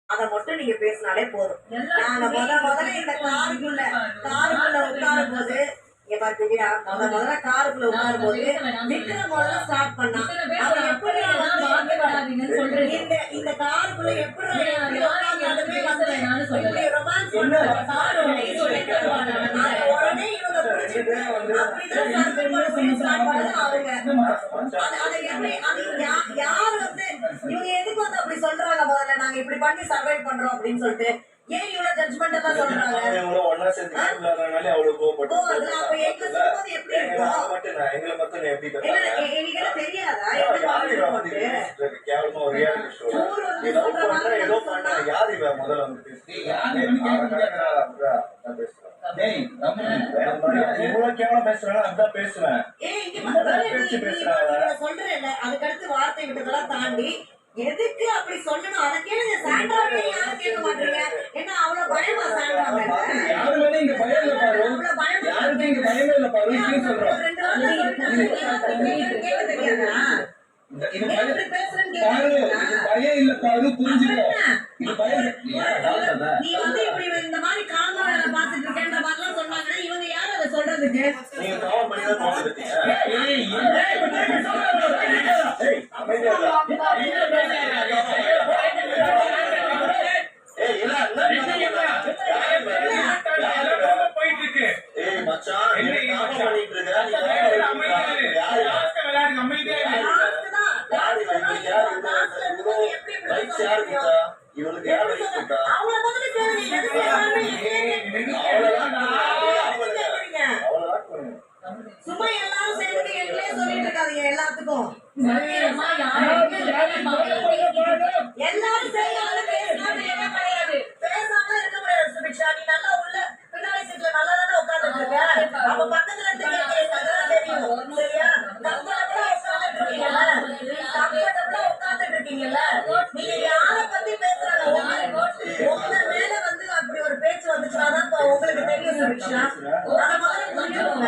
அத மட்டும் நீங்க பேசினாலே போதும். நாங்க முதல்ல இந்த காருக்குள்ள உட்காரும் போது இங்க பாத்தீங்கன்னா முதல்ல காருக்குள்ள உட்காரும் போது விக்ரம் முதல்ல ஸ்டார்ட் பண்ணா. அவன் எப்படி இந்த காருக்குள்ள எப்படி ரொமான்ஸ் உடனே இவங்க யாரு வந்து இவங்க எதுக்கு வந்து அப்படி சொல்றாங்க முதல்ல நாங்க இப்படி பண்ணி சர்வைவ் பண்றோம் அப்படின்னு சொல்லிட்டு ஏன் இவ்வளவு ஜட்ஜ்மெண்டா தான் சொல்றாங்க? ஒன்னா சேர்ந்து கேம்லாறனால அவ்வளவு கோவப்பட்டு அப்ப எங்க சொல்லும்போது எப்படி இருக்கும்? எங்களை மட்டும் எப்படி எனக்கு தெரியாதா கேவலமா ஒரு ரியாலிட்டி ஷோ ஏதோ பண்ண யாரு இவ முதல்ல வந்து இவ்வளவு கேவலம் பேசுறாங்க அதான் பேசுவேன் சொல்றேன். அதுக்கடுத்து வார்த்தை விட்டதெல்லாம் தாண்டி எதுக்கு அப்படி சொல்லணும்? அதை கேளுங்க. சாண்ட்ராவே யாரும் கேட்க மாட்டீங்க. என்ன அவ்வளவு பயமா சாண்ட்ரா மேல? யாருமே இங்க பயம் இல்ல பாரு. யாருமே இங்க பயமே இல்ல பாரு. நீ சொல்ற. கேட்க தெரியாதா? இது பயம் இல்ல பாரு. புரிஞ்சுக்கோ. இது பயம் நீ வந்து இப்படி இந்த மாதிரி காமா வேலை பார்த்துட்டு இருக்கேன்ற மாதிரிலாம் சொன்னாங்கன்னா இவங்க யார் அதை சொல்றதுக்கு? நீங்க காவல் பண்ணி தான் பார்த்துட்டீங்க. அமைதியா சும்மா எல்லாரும் சேர்ந்து எங்களே சொல்லிட்டு இருக்காதீங்க. எல்லாத்துக்கும் எல்லாரும் சேர்ந்து பேசாம இருக்க முடியாது. சுபிக்ஷா நீ நல்லா உள்ள பின்னாடி சீட்ல நல்லா தானே உட்கார்ந்துட்டு இருக்க. அப்ப பக்கத்துல இருந்து தெரியும் சரியா? உட்கார்ந்துட்டு இருக்கீங்கல்ல நீங்க யாரை பத்தி பேசுறாங்க? உங்க மேல வந்து அப்படி ஒரு பேச்சு வந்துச்சுன்னா உங்களுக்கு தெரியும் சுபிக்ஷா. அதை முதல்ல புரிஞ்சுக்கோங்க.